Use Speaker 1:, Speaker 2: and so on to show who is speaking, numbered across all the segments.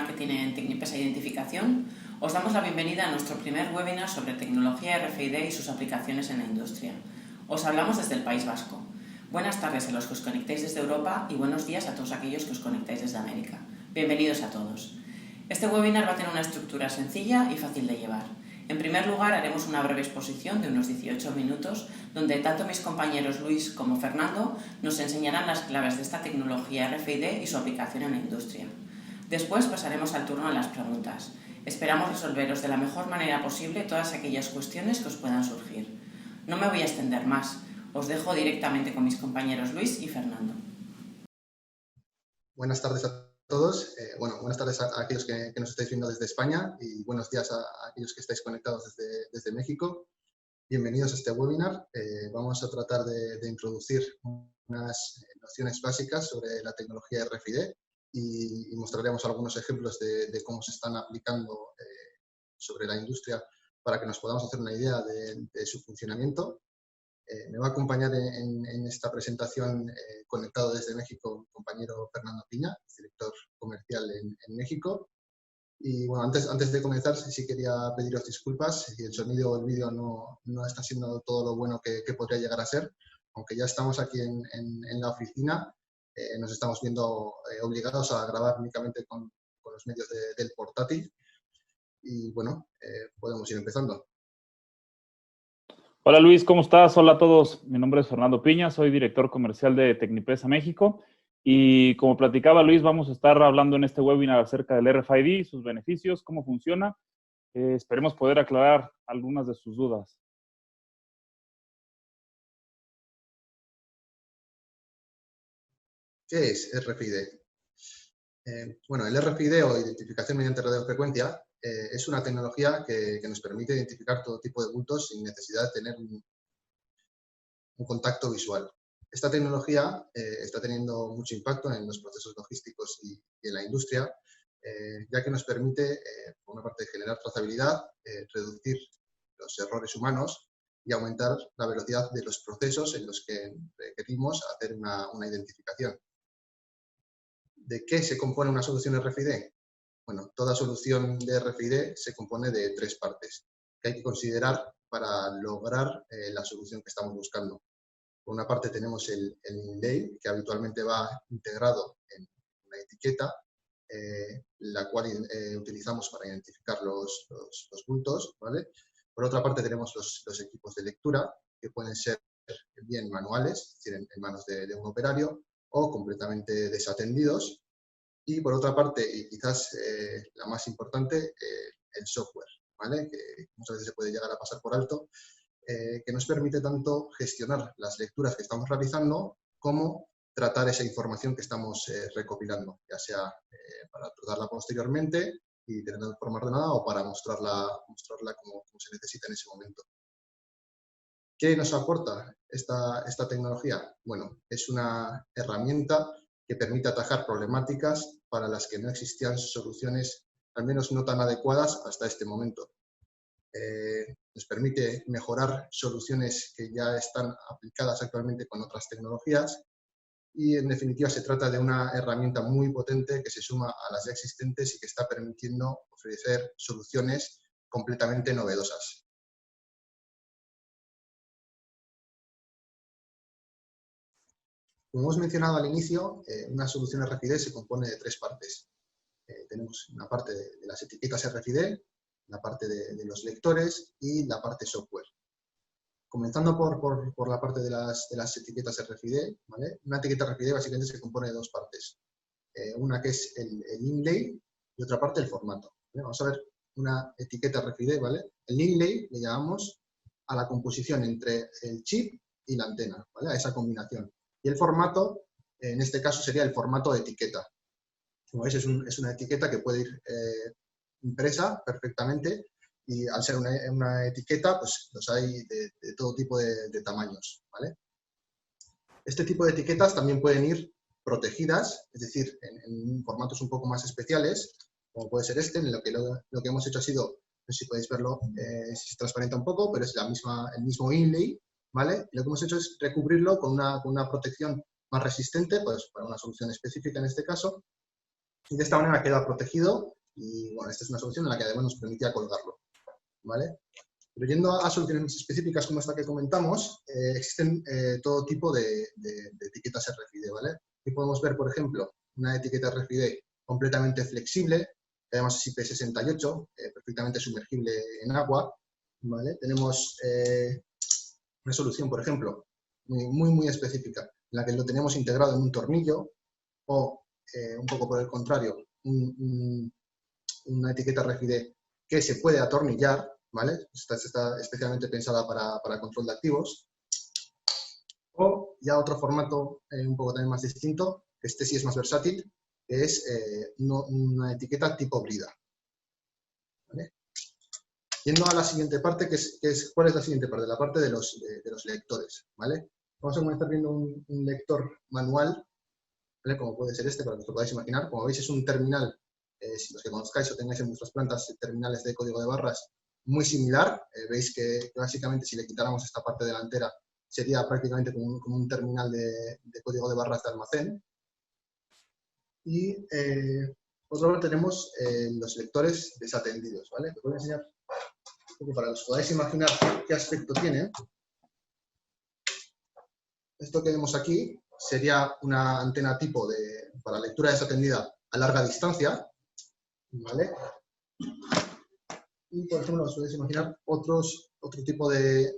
Speaker 1: marketing en Tecnipesa Identificación, os damos la bienvenida a nuestro primer webinar sobre tecnología RFID y sus aplicaciones en la industria. Os hablamos desde el País Vasco. Buenas tardes a los que os conectáis desde Europa y buenos días a todos aquellos que os conectáis desde América. Bienvenidos a todos. Este webinar va a tener una estructura sencilla y fácil de llevar. En primer lugar, haremos una breve exposición de unos 18 minutos, donde tanto mis compañeros Luis como Fernando nos enseñarán las claves de esta tecnología RFID y su aplicación en la industria. Después pasaremos al turno de las preguntas. Esperamos resolveros de la mejor manera posible todas aquellas cuestiones que os puedan surgir. No me voy a extender más. Os dejo directamente con mis compañeros Luis y Fernando.
Speaker 2: Buenas tardes a todos. Buenas tardes a aquellos que nos estáis viendo desde España y buenos días a aquellos que estáis conectados desde México. Bienvenidos a este webinar. Vamos a tratar de introducir unas nociones básicas sobre la tecnología RFID y mostraremos algunos ejemplos de cómo se están aplicando sobre la industria para que nos podamos hacer una idea de su funcionamiento. Me va a acompañar en esta presentación, conectado desde México, mi compañero Fernando Piña, director comercial en México. Y bueno, antes de comenzar, sí quería pediros disculpas si el sonido o el vídeo no está siendo todo lo bueno que podría llegar a ser. Aunque ya estamos aquí en la oficina, nos estamos viendo obligados a grabar únicamente con los medios del portátil. Y bueno, podemos ir empezando.
Speaker 3: Hola Luis, ¿cómo estás? Hola a todos. Mi nombre es Fernando Piña, soy director comercial de Tecnipesa México y como platicaba Luis, vamos a estar hablando en este webinar acerca del RFID, sus beneficios, cómo funciona. Esperemos poder aclarar algunas de sus dudas.
Speaker 2: ¿Qué es RFID? Bueno, el RFID o identificación mediante radiofrecuencia es una tecnología que nos permite identificar todo tipo de bultos sin necesidad de tener un contacto visual. Esta tecnología está teniendo mucho impacto en los procesos logísticos y en la industria, ya que nos permite, por una parte, generar trazabilidad, reducir los errores humanos y aumentar la velocidad de los procesos en los que requerimos hacer una identificación. ¿De qué se compone una solución RFID? Bueno, toda solución de RFID se compone de tres partes que hay que considerar para lograr la solución que estamos buscando. Por una parte tenemos el inlay, que habitualmente va integrado en una etiqueta, la cual utilizamos para identificar los bultos, ¿vale? Por otra parte tenemos los equipos de lectura, que pueden ser bien manuales, es decir, en manos de un operario, o completamente desatendidos. Y por otra parte, y quizás la más importante, el software, ¿vale? Que muchas veces se puede llegar a pasar por alto, que nos permite tanto gestionar las lecturas que estamos realizando como tratar esa información que estamos recopilando, ya sea para tratarla posteriormente y tenerla de forma ordenada o para mostrarla como se necesita en ese momento. ¿Qué nos aporta esta tecnología? Bueno, es una herramienta que permite atajar problemáticas para las que no existían soluciones, al menos no tan adecuadas hasta este momento. Nos permite mejorar soluciones que ya están aplicadas actualmente con otras tecnologías y, en definitiva, se trata de una herramienta muy potente que se suma a las ya existentes y que está permitiendo ofrecer soluciones completamente novedosas. Como hemos mencionado al inicio, una solución RFID se compone de tres partes. Tenemos una parte de las etiquetas RFID, la parte de los lectores y la parte software. Comenzando por la parte de las etiquetas RFID, ¿vale? Una etiqueta RFID básicamente se compone de dos partes. Una que es el inlay y otra parte el formato, ¿vale? Vamos a ver una etiqueta RFID, ¿vale? El inlay le llamamos a la composición entre el chip y la antena, ¿vale? A esa combinación. Y el formato, en este caso, sería el formato de etiqueta. Como veis, es una etiqueta que puede ir impresa perfectamente y al ser una etiqueta, pues los hay de todo tipo de tamaños, ¿vale? Este tipo de etiquetas también pueden ir protegidas, es decir, en formatos un poco más especiales, como puede ser este, en lo que hemos hecho ha sido, no sé si podéis verlo, si se transparenta un poco, pero es el mismo inlay, ¿vale? Y lo que hemos hecho es recubrirlo con una protección más resistente, pues para una solución específica en este caso, y de esta manera queda protegido y bueno, esta es una solución en la que además nos permitía colgarlo, ¿vale? Pero yendo a soluciones específicas como esta que comentamos, existen todo tipo de etiquetas RFID, ¿vale? Aquí podemos ver, por ejemplo, una etiqueta RFID completamente flexible, que además es IP68, perfectamente sumergible en agua, ¿vale? Tenemos una solución, por ejemplo, muy específica, en la que lo tenemos integrado en un tornillo, o un poco por el contrario, una etiqueta RFID que se puede atornillar, ¿vale? Está especialmente pensada para control de activos. O ya otro formato un poco también más distinto, que este sí es más versátil, que es una etiqueta tipo brida, ¿vale? Yendo a la siguiente parte, ¿cuál es la siguiente parte? La parte de los lectores, ¿vale? Vamos a comenzar viendo un lector manual, ¿vale? Como puede ser este, para que os lo podáis imaginar. Como veis, es un terminal, si los que conozcáis o tengáis en vuestras plantas terminales de código de barras, muy similar. Veis que básicamente si le quitáramos esta parte delantera, sería prácticamente como un terminal de código de barras de almacén. Y por otro lado tenemos los lectores desatendidos, ¿vale? Os voy a enseñar un poco para que os podáis imaginar qué aspecto tiene. Esto que vemos aquí sería una antena tipo para lectura desatendida a larga distancia, ¿vale? Y, por ejemplo, os podéis imaginar otro tipo de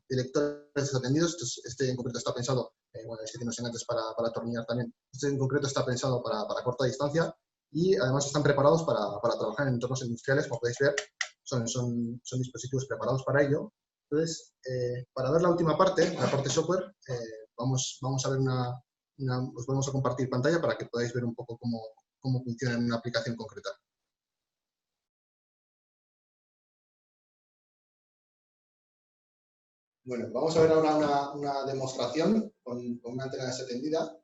Speaker 2: lectores desatendidos. Este en concreto está pensado, bueno, es que tiene señales para atornillar también. Este en concreto está pensado para corta distancia y además están preparados para trabajar en entornos industriales, como podéis ver, son dispositivos preparados para ello. Entonces, para ver la última parte, la parte software, vamos a ver os vamos a compartir pantalla para que podáis ver un poco cómo funciona en una aplicación concreta. Bueno, vamos a ver ahora una demostración con una antena desatendida.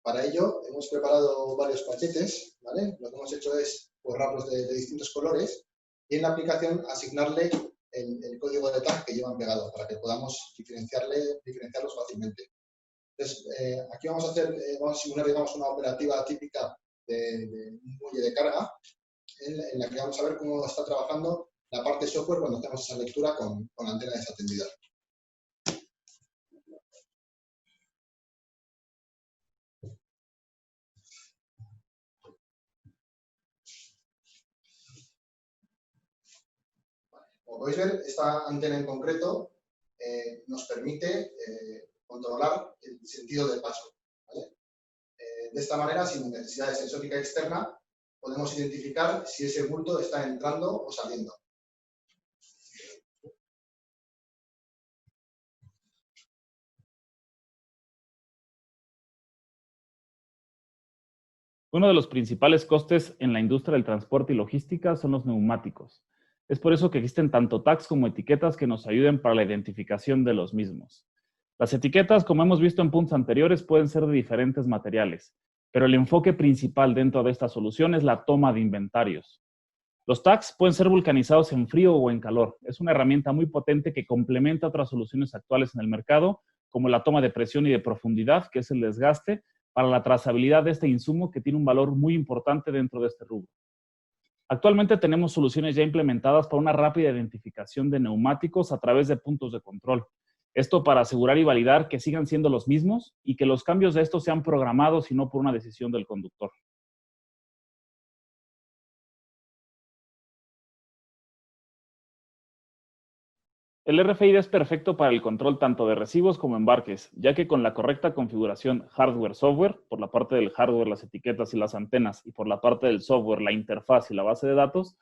Speaker 2: Para ello hemos preparado varios paquetes, ¿vale? Lo que hemos hecho es borrarlos de distintos colores y en la aplicación asignarle el código de tag que llevan pegado para que podamos diferenciarlos fácilmente. Entonces, aquí vamos a simular, digamos, una operativa típica de un muelle de carga en la que vamos a ver cómo está trabajando la parte software cuando hacemos esa lectura con la antena desatendida. Como podéis ver, esta antena en concreto nos permite controlar el sentido del paso, ¿vale? De esta manera, sin necesidad de sensórica externa, podemos identificar si ese bulto está entrando o saliendo.
Speaker 3: Uno de los principales costes en la industria del transporte y logística son los neumáticos. Es por eso que existen tanto tags como etiquetas que nos ayuden para la identificación de los mismos. Las etiquetas, como hemos visto en puntos anteriores, pueden ser de diferentes materiales, pero el enfoque principal dentro de esta solución es la toma de inventarios. Los tags pueden ser vulcanizados en frío o en calor. Es una herramienta muy potente que complementa otras soluciones actuales en el mercado, como la toma de presión y de profundidad, que es el desgaste, para la trazabilidad de este insumo que tiene un valor muy importante dentro de este rubro. Actualmente tenemos soluciones ya implementadas para una rápida identificación de neumáticos a través de puntos de control. Esto para asegurar y validar que sigan siendo los mismos y que los cambios de estos sean programados y no por una decisión del conductor. El RFID es perfecto para el control tanto de recibos como embarques, ya que con la correcta configuración hardware-software, por la parte del hardware, las etiquetas y las antenas, y por la parte del software, la interfaz y la base de datos,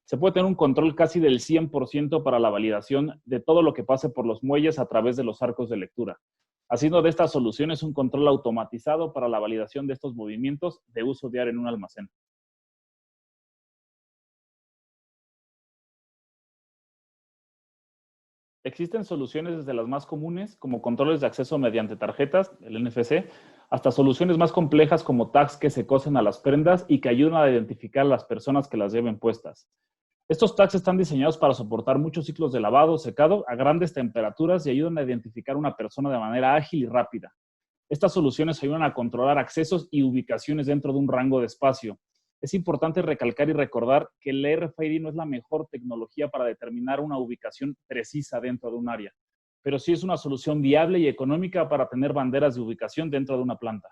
Speaker 3: se puede tener un control casi del 100% para la validación de todo lo que pase por los muelles a través de los arcos de lectura, haciendo de estas soluciones un control automatizado para la validación de estos movimientos de uso diario en un almacén. Existen soluciones desde las más comunes, como controles de acceso mediante tarjetas, el NFC, hasta soluciones más complejas como tags que se cosen a las prendas y que ayudan a identificar a las personas que las lleven puestas. Estos tags están diseñados para soportar muchos ciclos de lavado, secado, a grandes temperaturas y ayudan a identificar a una persona de manera ágil y rápida. Estas soluciones ayudan a controlar accesos y ubicaciones dentro de un rango de espacio. Es importante recalcar y recordar que el RFID no es la mejor tecnología para determinar una ubicación precisa dentro de un área, pero sí es una solución viable y económica para tener banderas de ubicación dentro de una planta.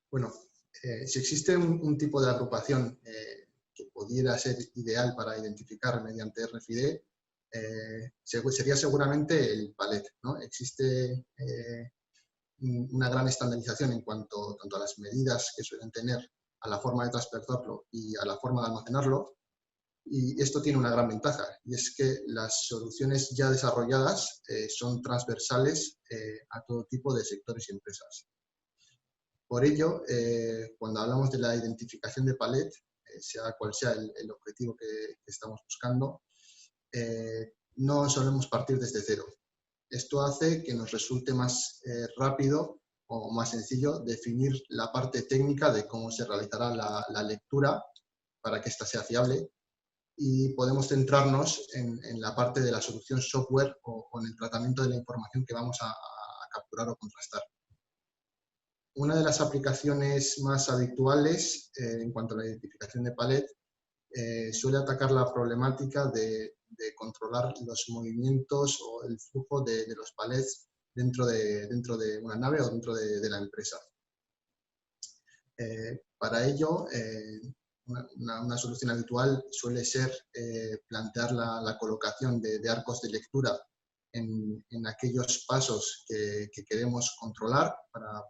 Speaker 2: Bueno, si existe un tipo de agrupación que pudiera ser ideal para identificar mediante RFID, sería seguramente el palet, ¿no? Existe una gran estandarización en cuanto tanto a las medidas que suelen tener, a la forma de transportarlo y a la forma de almacenarlo. Y esto tiene una gran ventaja, y es que las soluciones ya desarrolladas son transversales a todo tipo de sectores y empresas. Por ello, cuando hablamos de la identificación de palet, sea cual sea el objetivo que estamos buscando, no solemos partir desde cero. Esto hace que nos resulte más rápido o más sencillo definir la parte técnica de cómo se realizará la lectura para que ésta sea fiable, y podemos centrarnos en la parte de la solución software o en el tratamiento de la información que vamos a capturar o contrastar. Una de las aplicaciones más habituales en cuanto a la identificación de palet suele atacar la problemática de controlar los movimientos o el flujo de los palets dentro de una nave o dentro de la empresa. Para ello, una solución habitual suele ser plantear la colocación de arcos de lectura en aquellos pasos que queremos controlar para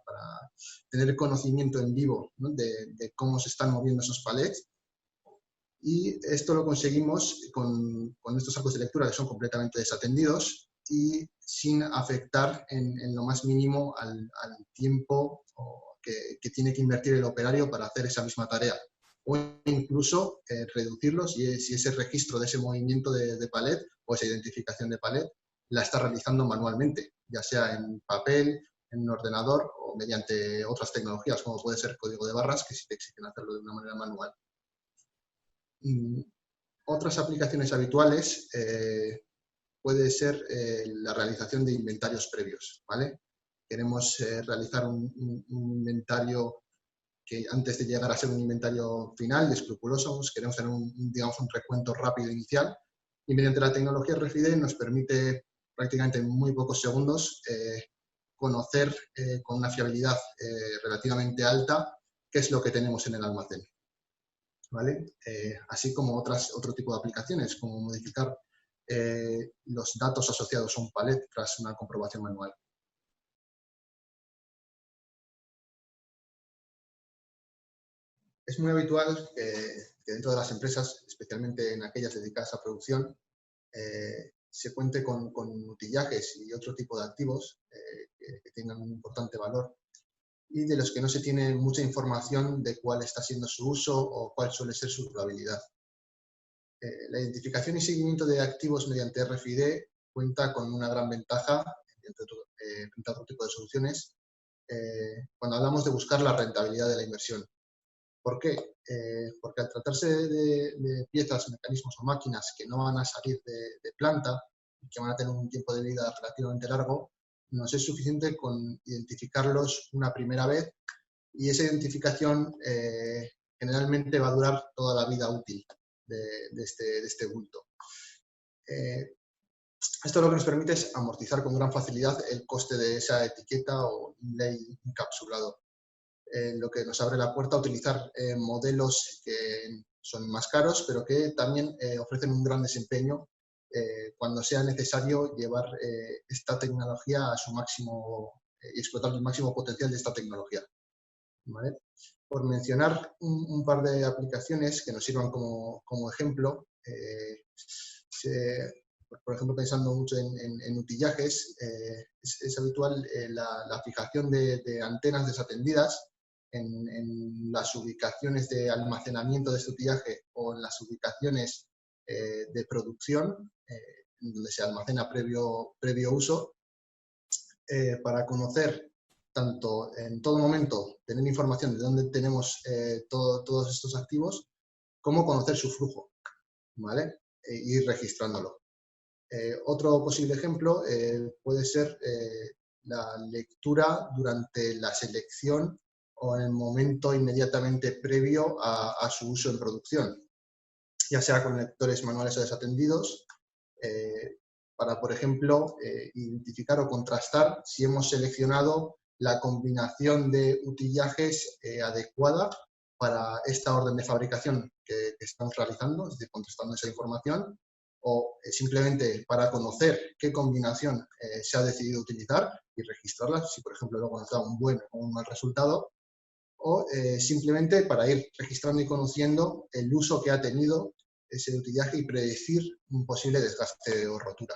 Speaker 2: tener conocimiento en vivo, ¿no?, de cómo se están moviendo esos palets. Y esto lo conseguimos con estos arcos de lectura que son completamente desatendidos y sin afectar en lo más mínimo al tiempo que tiene que invertir el operario para hacer esa misma tarea. O incluso reducirlo si ese registro de ese movimiento de palet o esa identificación de palet la está realizando manualmente, ya sea en papel, en un ordenador o mediante otras tecnologías, como puede ser código de barras, que sí te exigen hacerlo de una manera manual. Otras aplicaciones habituales puede ser la realización de inventarios previos, ¿vale? Queremos realizar un inventario que antes de llegar a ser un inventario final y escrupuloso, queremos tener digamos, un recuento rápido inicial, y mediante la tecnología RFID nos permite prácticamente en muy pocos segundos conocer con una fiabilidad relativamente alta qué es lo que tenemos en el almacén, ¿vale? Así como otro tipo de aplicaciones, como modificar los datos asociados a un palet tras una comprobación manual. Es muy habitual que dentro de las empresas, especialmente en aquellas dedicadas a producción, se cuente con utillajes y otro tipo de activos que tengan un importante valor y de los que no se tiene mucha información de cuál está siendo su uso o cuál suele ser su durabilidad. La identificación y seguimiento de activos mediante RFID cuenta con una gran ventaja frente a otro tipo de soluciones cuando hablamos de buscar la rentabilidad de la inversión. ¿Por qué? Porque al tratarse de piezas, mecanismos o máquinas que no van a salir de planta y que van a tener un tiempo de vida relativamente largo, nos es suficiente con identificarlos una primera vez, y esa identificación generalmente va a durar toda la vida útil de este bulto. Esto lo que nos permite es amortizar con gran facilidad el coste de esa etiqueta o inlay encapsulado. Lo que nos abre la puerta a utilizar modelos que son más caros, pero que también ofrecen un gran desempeño cuando sea necesario llevar esta tecnología a su máximo y explotar el máximo potencial de esta tecnología, ¿vale? Por mencionar un par de aplicaciones que nos sirvan como ejemplo, por ejemplo, pensando mucho en utillajes, es habitual la fijación de antenas desatendidas en las ubicaciones de almacenamiento de este utillaje o en las ubicaciones de producción, donde se almacena previo uso, para conocer tanto en todo momento, tener información de dónde tenemos todos estos activos, como conocer su flujo, ¿vale? Ir registrándolo. Otro posible ejemplo puede ser la lectura durante la selección o en el momento inmediatamente previo a su uso en producción, ya sea con lectores manuales o desatendidos, para, por ejemplo, identificar o contrastar si hemos seleccionado la combinación de utillajes adecuada para esta orden de fabricación que estamos realizando, es decir, contrastando esa información, o simplemente para conocer qué combinación se ha decidido utilizar y registrarla, si por ejemplo luego nos da un buen o un mal resultado, o simplemente para ir registrando y conociendo el uso que ha tenido ese utillaje y predecir un posible desgaste o rotura.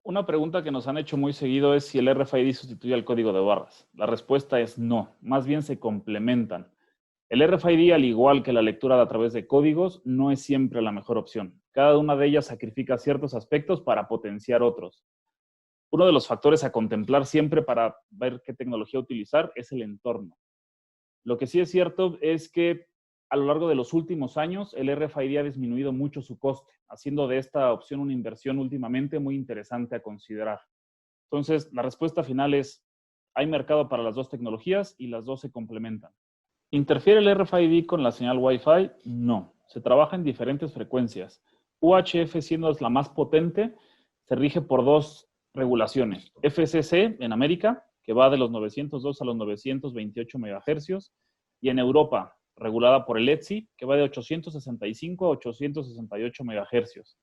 Speaker 3: Una pregunta que nos han hecho muy seguido es si el RFID sustituye al código de barras. La respuesta es no, más bien se complementan. El RFID, al igual que la lectura a través de códigos, no es siempre la mejor opción. Cada una de ellas sacrifica ciertos aspectos para potenciar otros. Uno de los factores a contemplar siempre para ver qué tecnología utilizar es el entorno. Lo que sí es cierto es que a lo largo de los últimos años, el RFID ha disminuido mucho su coste, haciendo de esta opción una inversión últimamente muy interesante a considerar. Entonces, la respuesta final es, hay mercado para las dos tecnologías y las dos se complementan. ¿Interfiere el RFID con la señal Wi-Fi? No. Se trabaja en diferentes frecuencias. UHF, siendo la más potente, se rige por dos regulaciones. FCC en América, que va de los 902 a los 928 MHz, y en Europa, regulada por el ETSI, que va de 865 a 868 MHz.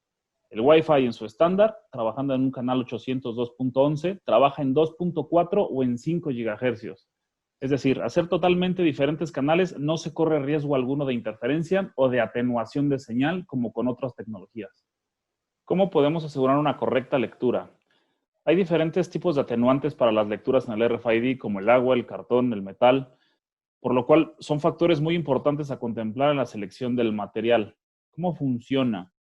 Speaker 3: El Wi-Fi en su estándar, trabajando en un canal 802.11, trabaja en 2.4 o en 5 GHz. Es decir, hacer totalmente diferentes canales no se corre riesgo alguno de interferencia o de atenuación de señal como con otras tecnologías. ¿Cómo podemos asegurar una correcta lectura? Hay diferentes tipos de atenuantes para las lecturas en el RFID, como el agua, el cartón, el metal, por lo cual son factores muy importantes a contemplar en la selección del material. ¿Cómo funciona?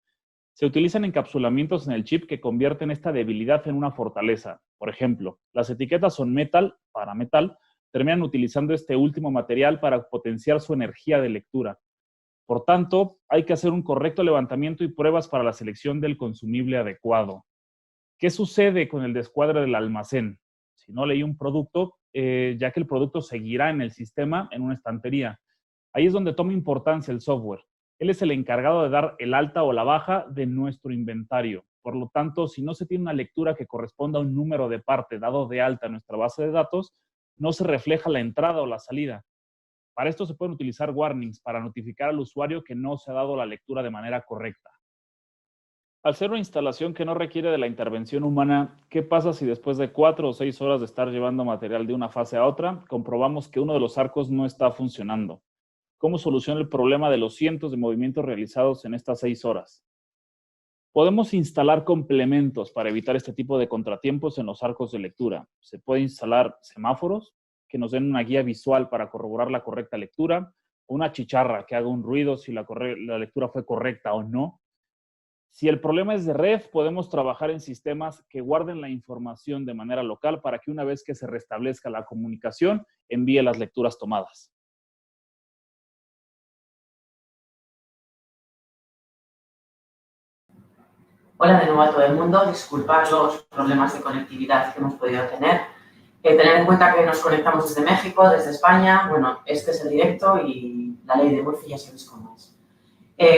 Speaker 3: Se utilizan encapsulamientos en el chip que convierten esta debilidad en una fortaleza. Por ejemplo, las etiquetas son metal para metal, terminan utilizando este último material para potenciar su energía de lectura. Por tanto, hay que hacer un correcto levantamiento y pruebas para la selección del consumible adecuado. ¿Qué sucede con el descuadre del almacén? Si no leí un producto, ya que el producto seguirá en el sistema en una estantería. Ahí es donde toma importancia el software. Él es el encargado de dar el alta o la baja de nuestro inventario. Por lo tanto, si no se tiene una lectura que corresponda a un número de parte dado de alta en nuestra base de datos, no se refleja la entrada o la salida. Para esto se pueden utilizar warnings para notificar al usuario que no se ha dado la lectura de manera correcta. Al ser una instalación que no requiere de la intervención humana, ¿qué pasa si después de 4 o 6 horas de estar llevando material de una fase a otra, comprobamos que uno de los arcos no está funcionando? ¿Cómo soluciona el problema de los cientos de movimientos realizados en estas 6 horas? Podemos instalar complementos para evitar este tipo de contratiempos en los arcos de lectura. Se puede instalar semáforos que nos den una guía visual para corroborar la correcta lectura, o una chicharra que haga un ruido si la lectura fue correcta o no. Si el problema es de red, podemos trabajar en sistemas que guarden la información de manera local para que una vez que se restablezca la comunicación, envíe las lecturas tomadas.
Speaker 1: Hola de nuevo a todo el mundo. Disculpad los problemas de conectividad que hemos podido tener. Tener en cuenta que nos conectamos desde México, desde España. Bueno, este es el directo y la ley de Murphy ya sabéis cómo es.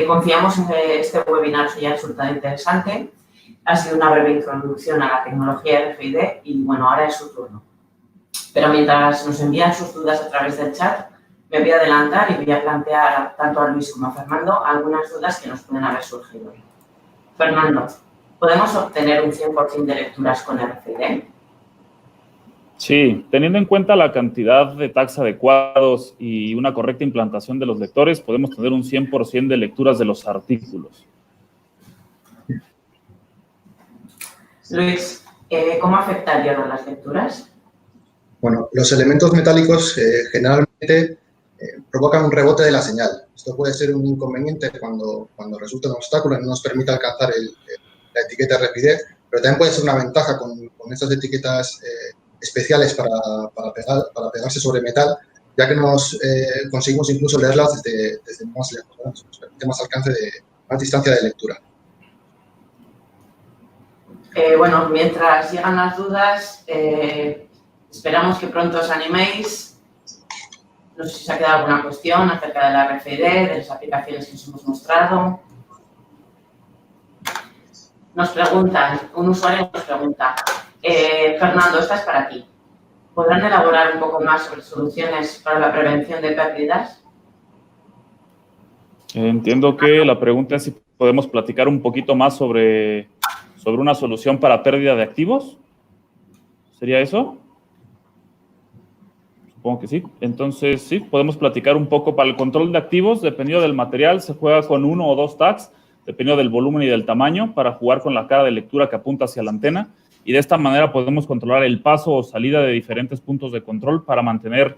Speaker 1: Confiamos en que este webinar os haya resultado interesante. Ha sido una breve introducción a la tecnología RFID y, bueno, ahora es su turno. Pero mientras nos envían sus dudas a través del chat, me voy a adelantar y voy a plantear tanto a Luis como a Fernando algunas dudas que nos pueden haber surgido. Fernando, ¿podemos obtener un 100% de lecturas con RFID?
Speaker 3: Sí, teniendo en cuenta la cantidad de tags adecuados y una correcta implantación de los lectores, podemos tener un 100% de lecturas de los artículos.
Speaker 1: Luis, ¿cómo afecta el hierro a las lecturas?
Speaker 2: Bueno, los elementos metálicos generalmente provocan un rebote de la señal. Esto puede ser un inconveniente cuando resulta un obstáculo y no nos permite alcanzar la etiqueta RFID, pero también puede ser una ventaja con estas etiquetas especiales para pegarse sobre metal, ya que conseguimos incluso leerlas desde más lejos, ¿no? Nos permite más alcance más distancia de lectura.
Speaker 1: Bueno, mientras llegan las dudas, esperamos que pronto os animéis. No sé si se ha quedado alguna cuestión acerca de la RFID, de las aplicaciones que os hemos mostrado. Un usuario nos pregunta, Fernando, esta es para ti. ¿Podrán elaborar un poco más sobre soluciones para la prevención de pérdidas?
Speaker 3: Entiendo que la pregunta es si podemos platicar un poquito más sobre una solución para pérdida de activos. ¿Sería eso? Supongo que sí. Entonces, sí, podemos platicar un poco. Para el control de activos, dependiendo del material, se juega con 1 o 2 tags, dependiendo del volumen y del tamaño, para jugar con la cara de lectura que apunta hacia la antena. Y de esta manera podemos controlar el paso o salida de diferentes puntos de control para mantener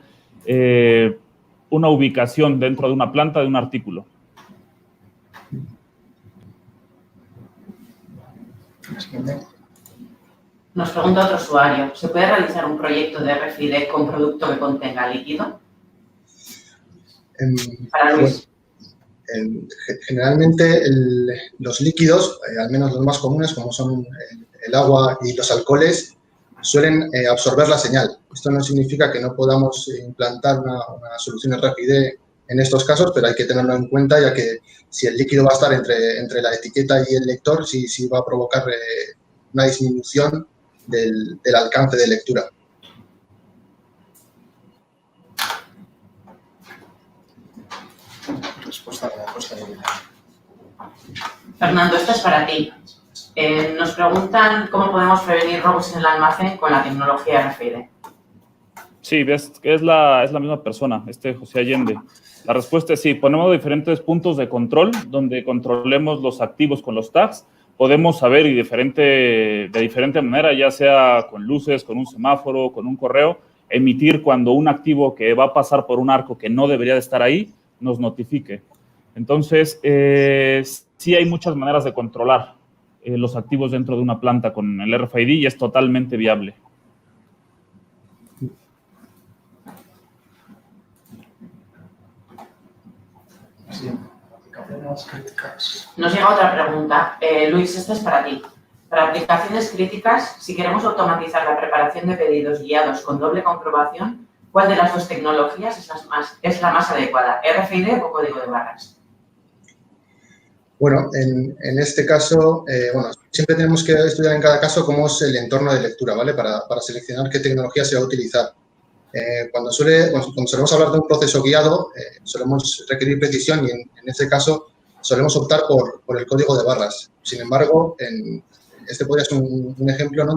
Speaker 3: una ubicación dentro de una planta de un artículo.
Speaker 1: Nos pregunta otro usuario, ¿se puede realizar un proyecto de RFID con producto que contenga líquido? Para Luis.
Speaker 2: Generalmente los líquidos, al menos los más comunes, como son el agua y los alcoholes, suelen absorber la señal. Esto no significa que no podamos implantar una solución RFID en estos casos, pero hay que tenerlo en cuenta, ya que si el líquido va a estar entre la etiqueta y el lector, sí va a provocar una disminución del alcance de lectura.
Speaker 4: Respuesta de la cosa de
Speaker 1: Fernando, esta es para ti. Nos preguntan cómo podemos prevenir robos en el almacén con la tecnología RFID.
Speaker 3: Sí, es la misma persona, José Allende. La respuesta es sí, ponemos diferentes puntos de control donde controlemos los activos con los tags. Podemos saber de diferente manera, ya sea con luces, con un semáforo, con un correo, emitir cuando un activo que va a pasar por un arco que no debería de estar ahí, nos notifique. Entonces, sí hay muchas maneras de controlar los activos dentro de una planta con el RFID y es totalmente viable.
Speaker 4: Sí, aplicaciones críticas.
Speaker 1: Nos llega otra pregunta. Luis, esta es para ti. Para aplicaciones críticas, si queremos automatizar la preparación de pedidos guiados con doble comprobación, ¿cuál de las dos tecnologías es la más adecuada? ¿RFID o código de barras?
Speaker 2: Bueno, en este caso, siempre tenemos que estudiar en cada caso cómo es el entorno de lectura, ¿vale? Para seleccionar qué tecnología se va a utilizar. Cuando solemos hablar de un proceso guiado, solemos requerir precisión y en este caso solemos optar por el código de barras. Sin embargo, este podría ser un ejemplo, ¿no?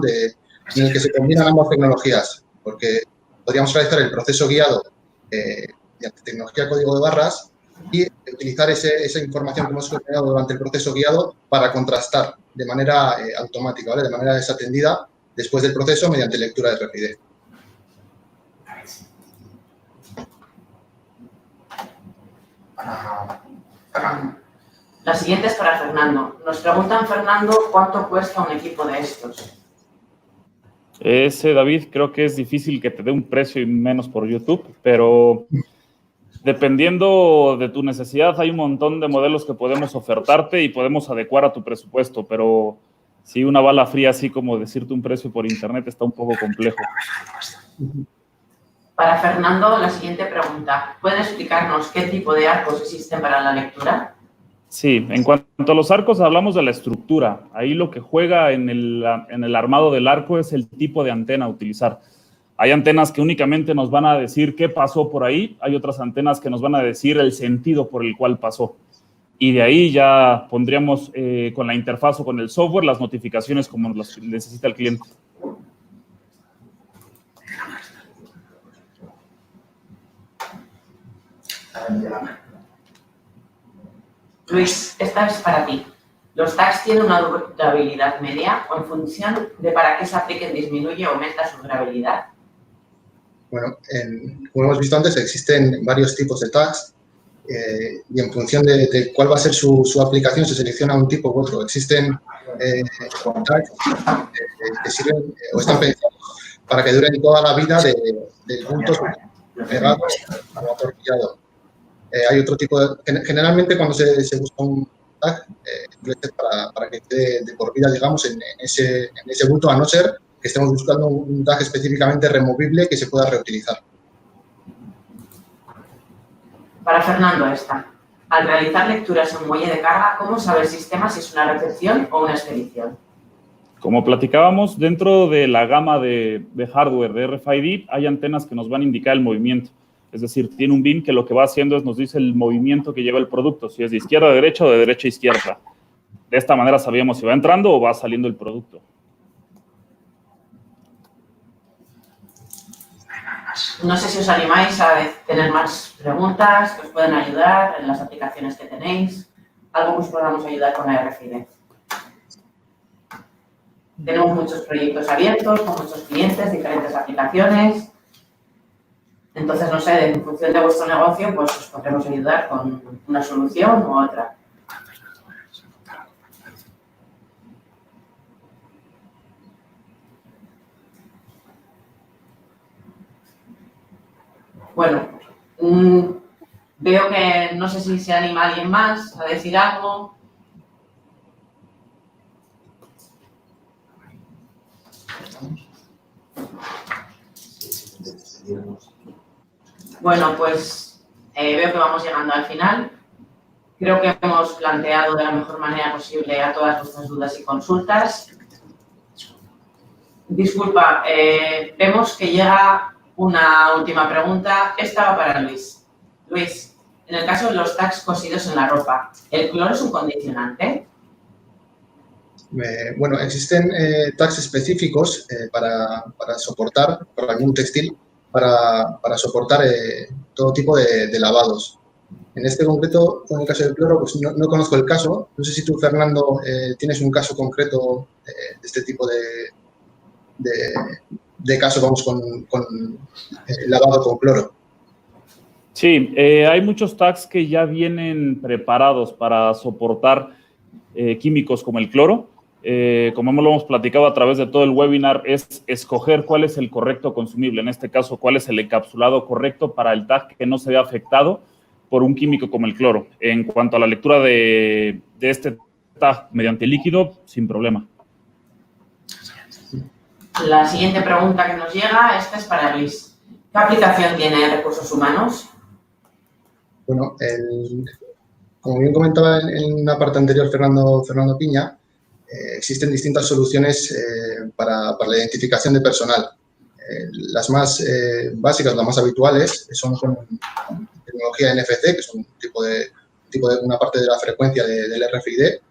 Speaker 2: en el que se combinan ambas tecnologías, porque podríamos realizar el proceso guiado de tecnología código de barras y utilizar esa información que hemos generado durante el proceso guiado para contrastar de manera automática, ¿vale? De manera desatendida después del proceso mediante lectura de RFID.
Speaker 1: La siguiente es para Fernando. Nos preguntan, Fernando, ¿cuánto cuesta un equipo de estos?
Speaker 3: David, creo que es difícil que te dé un precio y menos por YouTube, pero dependiendo de tu necesidad, hay un montón de modelos que podemos ofertarte y podemos adecuar a tu presupuesto, pero sí, una bala fría, así como decirte un precio por internet, está un poco complejo.
Speaker 1: Para Fernando, la siguiente pregunta. ¿Puede explicarnos qué tipo de arcos existen para la lectura?
Speaker 3: Sí, en cuanto a los arcos, hablamos de la estructura. Ahí lo que juega en el armado del arco es el tipo de antena a utilizar. Hay antenas que únicamente nos van a decir qué pasó por ahí. Hay otras antenas que nos van a decir el sentido por el cual pasó. Y de ahí ya pondríamos con la interfaz o con el software las notificaciones como las necesita el cliente.
Speaker 1: Luis, esta es para ti. ¿Los tags tienen una durabilidad media o en función de para qué se apliquen disminuye o aumenta su durabilidad?
Speaker 2: Bueno, como hemos visto antes, existen varios tipos de tags y en función de cuál va a ser su aplicación se selecciona un tipo u otro. Existen tags que sirven o están pensados para que duren toda la vida del punto pegado o atornillado. Hay otro tipo de... Generalmente cuando se busca un tag, suele ser para que quede de por vida, digamos, en ese bulto, a no ser que estemos buscando un tag específicamente removible que se pueda reutilizar.
Speaker 1: Para Fernando esta. Al realizar lecturas en muelle de carga, ¿cómo sabe el sistema si es una recepción o una expedición?
Speaker 3: Como platicábamos, dentro de la gama de hardware de RFID hay antenas que nos van a indicar el movimiento. Es decir, tiene un bin que lo que va haciendo es nos dice el movimiento que lleva el producto, si es de izquierda a derecha o de derecha a izquierda. De esta manera sabíamos si va entrando o va saliendo el producto.
Speaker 1: No sé si os animáis a tener más preguntas que os puedan ayudar en las aplicaciones que tenéis. Algo que os podamos ayudar con la RFID. Tenemos muchos proyectos abiertos con muchos clientes, diferentes aplicaciones. Entonces, no sé, en función de vuestro negocio, pues os podremos ayudar con una solución u otra. Bueno, veo que no sé si se anima alguien más a decir algo. Bueno, pues veo que vamos llegando al final. Creo que hemos planteado de la mejor manera posible a todas vuestras dudas y consultas. Disculpa, vemos que llega una última pregunta. Esta va para Luis. Luis, en el caso de los tags cosidos en la ropa, ¿el cloro es un condicionante?
Speaker 2: Bueno, existen tags específicos para soportar, para algún textil, para soportar todo tipo de lavados. En este concreto, en el caso del cloro, pues no conozco el caso. No sé si tú, Fernando, tienes un caso concreto de este tipo de caso, vamos, con lavado con cloro.
Speaker 3: Sí, hay muchos tags que ya vienen preparados para soportar químicos como el cloro. Como lo hemos platicado a través de todo el webinar, es escoger cuál es el correcto consumible. En este caso, cuál es el encapsulado correcto para el tag que no se vea afectado por un químico como el cloro. En cuanto a la lectura de este tag mediante líquido, sin problema.
Speaker 1: La siguiente pregunta que nos llega, esta es para Luis. ¿Qué aplicación tiene recursos humanos?
Speaker 2: Bueno, como bien comentaba en una parte anterior Fernando Piña, existen distintas soluciones para la identificación de personal. Las más básicas, las más habituales, son con tecnología NFC, que es un tipo de una parte de la frecuencia del RFID,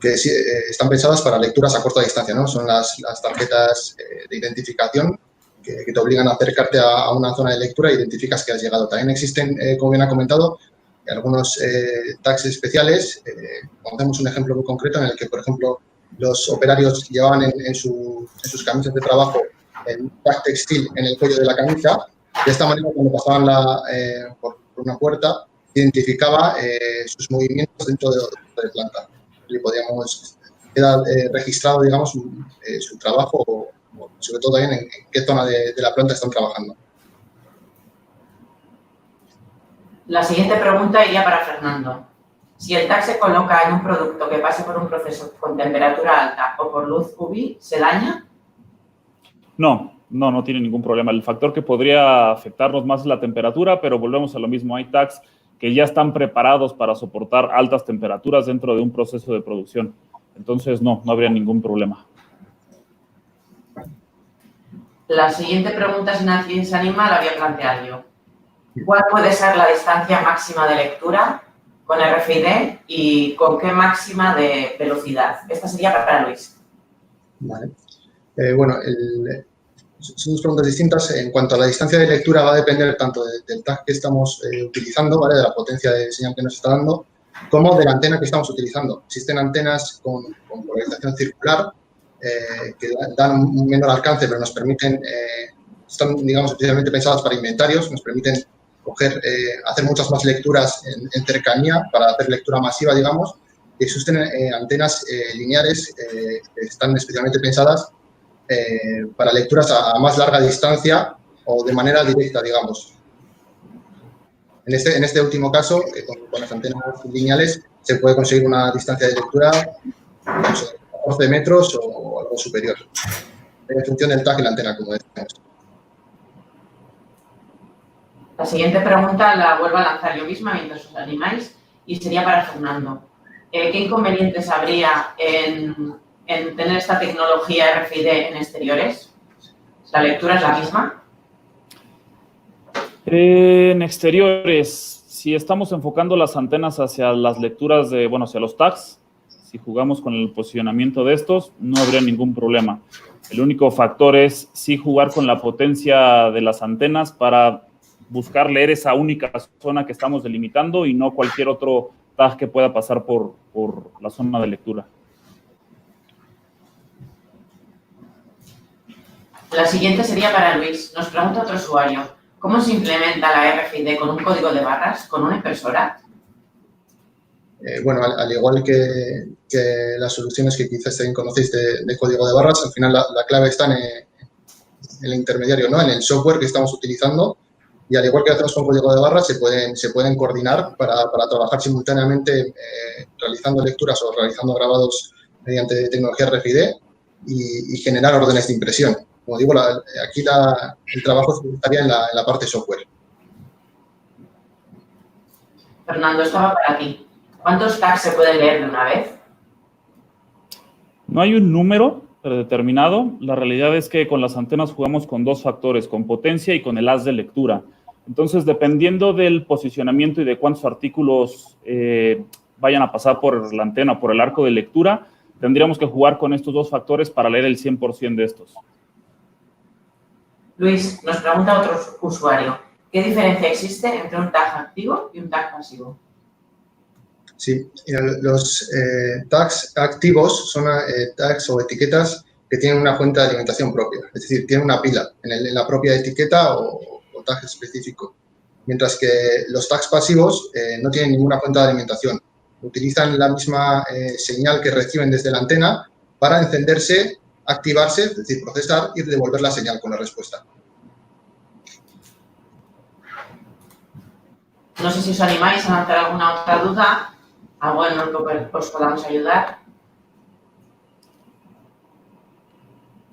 Speaker 2: que están pensadas para lecturas a corta distancia, ¿no? Son las tarjetas de identificación que te obligan a acercarte a una zona de lectura e identificas que has llegado. También existen, como bien ha comentado, algunos tags especiales. Conocemos un ejemplo muy concreto en el que, por ejemplo, los operarios llevaban en sus camisas de trabajo el tag textil en el cuello de la camisa. De esta manera, cuando pasaban por una puerta, identificaba sus movimientos dentro de planta. Y podíamos quedar registrado, digamos, su trabajo o sobre todo también en qué zona de la planta están trabajando.
Speaker 1: La siguiente pregunta iría para Fernando. Si el tag se coloca en un producto que pase por un proceso con temperatura alta o por luz UV, ¿se daña?
Speaker 3: No tiene ningún problema. El factor que podría afectarnos más es la temperatura, pero volvemos a lo mismo. Hay tags que ya están preparados para soportar altas temperaturas dentro de un proceso de producción. Entonces, no habría ningún problema.
Speaker 1: La siguiente pregunta, si nadie se anima, la voy a plantear yo. ¿Cuál puede ser la distancia máxima de lectura con RFID y con qué máxima de velocidad? Esta sería para Luis.
Speaker 2: Vale. Bueno, son dos preguntas distintas. En cuanto a la distancia de lectura, va a depender tanto del tag que estamos utilizando, ¿vale? De la potencia de señal que nos está dando, como de la antena que estamos utilizando. Existen antenas con polarización circular que dan un menor alcance, pero nos permiten, están, digamos, especialmente pensadas para inventarios, nos permiten hacer muchas más lecturas en cercanía, para hacer lectura masiva, digamos. Y existen antenas lineares que están especialmente pensadas para lecturas a más larga distancia o de manera directa, digamos. En este último caso, con las antenas lineales, se puede conseguir una distancia de lectura de 14 metros o algo superior, en función del tag y la antena, como decíamos.
Speaker 1: La siguiente pregunta la vuelvo a lanzar yo misma mientras os animáis y sería para Fernando. ¿Qué inconvenientes habría en tener esta tecnología RFID en exteriores? ¿La lectura es la misma?
Speaker 3: En exteriores, si estamos enfocando las antenas hacia las lecturas de, bueno, hacia los tags, si jugamos con el posicionamiento de estos, no habría ningún problema. El único factor es sí jugar con la potencia de las antenas para buscar leer esa única zona que estamos delimitando y no cualquier otro tag que pueda pasar por la zona de lectura.
Speaker 1: La siguiente sería para Luis. Nos pregunta otro usuario. ¿Cómo se implementa la RFID con un código de barras, con una impresora?
Speaker 2: Bueno, al igual que las soluciones que quizás también conocéis de código de barras, al final la clave está en el intermediario, ¿no? En el software que estamos utilizando, y al igual que hacemos con código de barras, se pueden coordinar para trabajar simultáneamente realizando lecturas o realizando grabados mediante tecnología RFID y generar órdenes de impresión. Como digo, aquí el trabajo estaría en la parte software.
Speaker 1: Fernando, esto va para ti. ¿Cuántos tags se pueden leer de una vez?
Speaker 3: No hay un número predeterminado. La realidad es que con las antenas jugamos con dos factores, con potencia y con el haz de lectura. Entonces, dependiendo del posicionamiento y de cuántos artículos vayan a pasar por la antena o por el arco de lectura, tendríamos que jugar con estos dos factores para leer el 100% de estos.
Speaker 1: Luis, nos pregunta otro usuario. ¿Qué diferencia existe entre un tag activo y un tag pasivo?
Speaker 2: Sí, los tags activos son tags o etiquetas que tienen una fuente de alimentación propia, es decir, tienen una pila en la propia etiqueta o tag específico, mientras que los tags pasivos no tienen ninguna fuente de alimentación, utilizan la misma señal que reciben desde la antena para encenderse, activarse, es decir, procesar y devolver la señal con la respuesta.
Speaker 1: No sé si os animáis a lanzar alguna otra duda. ¿Algo en lo que os podamos ayudar?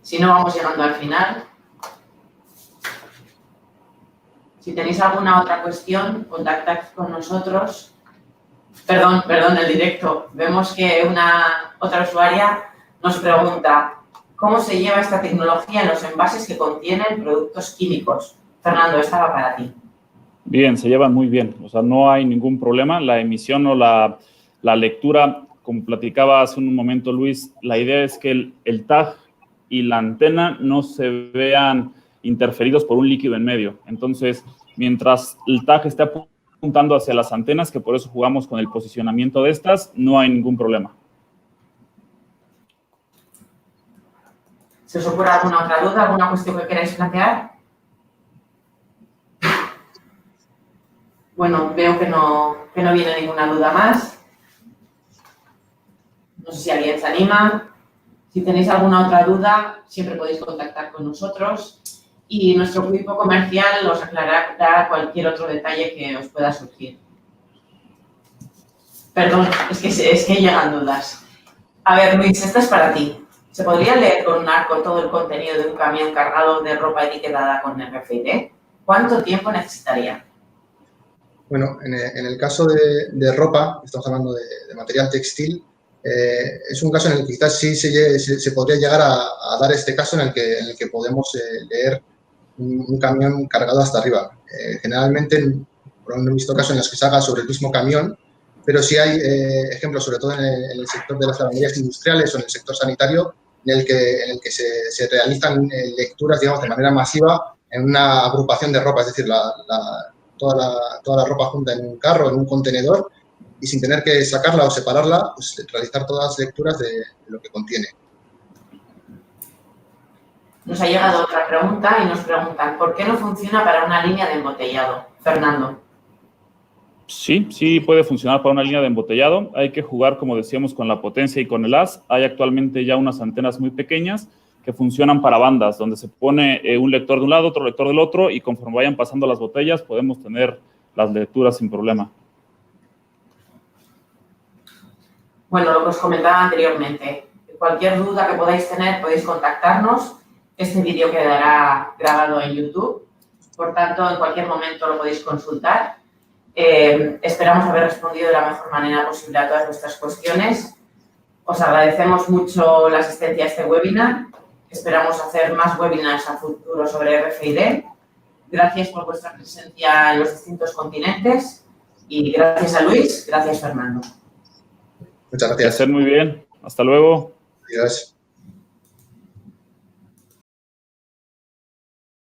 Speaker 1: Si no, vamos llegando al final. Si tenéis alguna otra cuestión, contactad con nosotros. Perdón, el directo. Vemos que otra usuaria nos pregunta ¿cómo se lleva esta tecnología en los envases que contienen productos químicos? Fernando, esta va para ti.
Speaker 3: Bien, se llevan muy bien. O sea, no hay ningún problema. La emisión o la lectura, como platicaba hace un momento Luis, la idea es que el tag y la antena no se vean interferidos por un líquido en medio. Entonces, mientras el tag esté apuntando hacia las antenas, que por eso jugamos con el posicionamiento de estas, no hay ningún problema.
Speaker 1: ¿Se os ocurre alguna otra duda, alguna cuestión que queráis plantear? Bueno, veo que no viene ninguna duda más. No sé si alguien se anima. Si tenéis alguna otra duda, siempre podéis contactar con nosotros y nuestro equipo comercial os aclarará cualquier otro detalle que os pueda surgir. Perdón, es que llegan dudas. A ver, Luis, esta es para ti. ¿Se podría leer con un arco todo el contenido de un camión cargado de ropa etiquetada con RFID? ¿Cuánto tiempo necesitaría?
Speaker 2: Bueno, en el caso de ropa, estamos hablando de material textil, es un caso en el que quizás sí se podría llegar a dar este caso en el que podemos leer un camión cargado hasta arriba. Generalmente, no he visto casos en los que se haga sobre el mismo camión, pero sí hay ejemplos, sobre todo en el sector de las lavanderías industriales o en el sector sanitario, en el que se realizan lecturas, digamos, de manera masiva en una agrupación de ropa, es decir, toda la ropa junta en un carro, en un contenedor, y sin tener que sacarla o separarla, pues realizar todas las lecturas de lo que contiene.
Speaker 1: Nos ha llegado otra pregunta y nos preguntan ¿por qué no funciona para una línea de embotellado? Fernando.
Speaker 3: Sí puede funcionar para una línea de embotellado. Hay que jugar, como decíamos, con la potencia y con el haz. Hay actualmente ya unas antenas muy pequeñas que funcionan para bandas, donde se pone un lector de un lado, otro lector del otro, y conforme vayan pasando las botellas podemos tener las lecturas sin problema.
Speaker 1: Bueno, lo que os comentaba anteriormente, cualquier duda que podáis tener podéis contactarnos. Este vídeo quedará grabado en YouTube, por tanto, en cualquier momento lo podéis consultar. Esperamos haber respondido de la mejor manera posible a todas vuestras cuestiones. Os agradecemos mucho la asistencia a este webinar. Esperamos hacer más webinars a futuro sobre RFID. Gracias por vuestra presencia en los distintos continentes y gracias a Luis, gracias Fernando.
Speaker 2: Muchas
Speaker 3: Que
Speaker 2: gracias.
Speaker 3: estén muy bien. Hasta luego.
Speaker 2: Adiós.